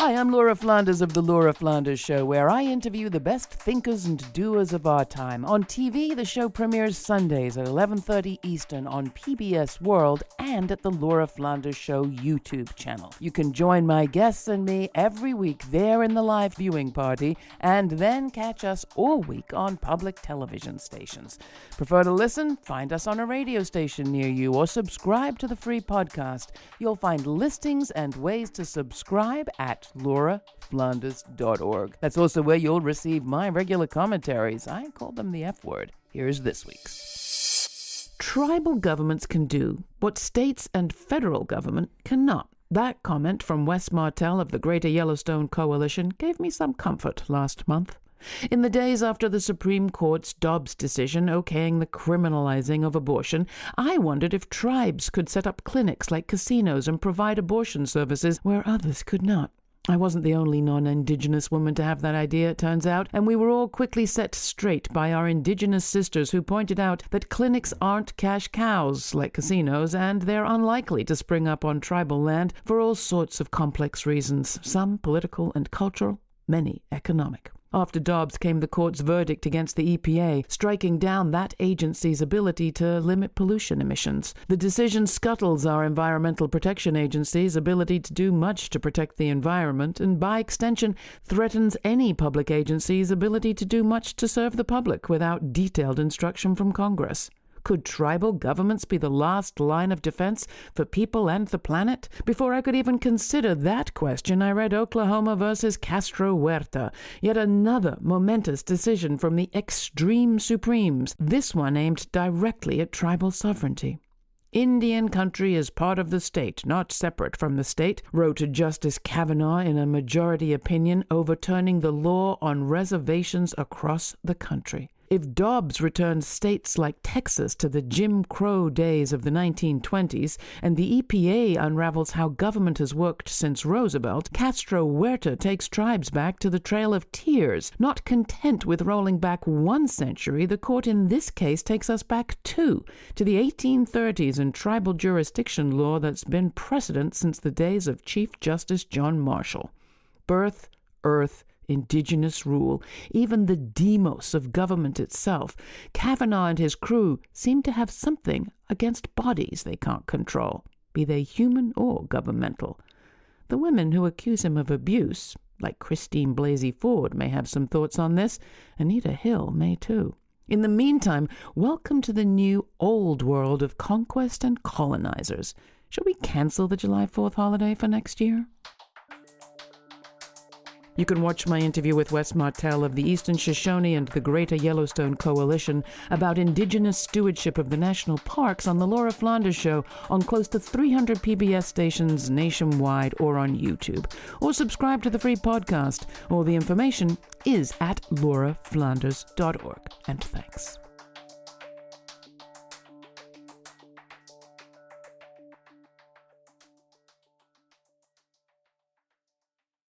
Hi, I'm Laura Flanders of The Laura Flanders Show, where I interview the best thinkers and doers of our time. On TV, the show premieres Sundays at 11:30 Eastern on PBS World and at the Laura Flanders Show YouTube channel. You can join my guests and me every week there in the live viewing party, and then catch us all week on public television stations. Prefer to listen? Find us on a radio station near you or subscribe to the free podcast. You'll find listings and ways to subscribe at lauraflanders.org. That's also where you'll receive my regular commentaries. I call them the F word. Here's this week's. Tribal governments can do what states and federal government cannot. That comment from Wes Martel of the Greater Yellowstone Coalition gave me some comfort last month. In the days after the Supreme Court's Dobbs decision okaying the criminalizing of abortion, I wondered if tribes could set up clinics like casinos and provide abortion services where others could not. I wasn't the only non-indigenous woman to have that idea, it turns out, and we were all quickly set straight by our indigenous sisters who pointed out that clinics aren't cash cows like casinos, and they're unlikely to spring up on tribal land for all sorts of complex reasons, some political and cultural, many economic. After Dobbs came the court's verdict against the EPA, striking down that agency's ability to limit pollution emissions. The decision scuttles our Environmental Protection Agency's ability to do much to protect the environment, and by extension threatens any public agency's ability to do much to serve the public without detailed instruction from Congress. Could tribal governments be the last line of defense for people and the planet? Before I could even consider that question, I read Oklahoma versus Castro Huerta, yet another momentous decision from the extreme Supremes, this one aimed directly at tribal sovereignty. Indian country is part of the state, not separate from the state, wrote Justice Kavanaugh in a majority opinion overturning the law on reservations across the country. If Dobbs returns states like Texas to the Jim Crow days of the 1920s, and the EPA unravels how government has worked since Roosevelt, Castro Huerta takes tribes back to the Trail of Tears. Not content with rolling back 1 century, the court in this case takes us back 2, to the 1830s and tribal jurisdiction law that's been precedent since the days of Chief Justice John Marshall. Birth, earth, indigenous rule, even the demos of government itself. Kavanaugh and his crew seem to have something against bodies they can't control, be they human or governmental. The women who accuse him of abuse, like Christine Blasey Ford, may have some thoughts on this. Anita Hill may too. In the meantime, welcome to the new old world of conquest and colonizers. Shall we cancel the July 4th holiday for next year? You can watch my interview with Wes Martel of the Eastern Shoshone and the Greater Yellowstone Coalition about indigenous stewardship of the national parks on The Laura Flanders Show on close to 300 PBS stations nationwide or on YouTube. Or subscribe to the free podcast. All the information is at lauraflanders.org. And thanks.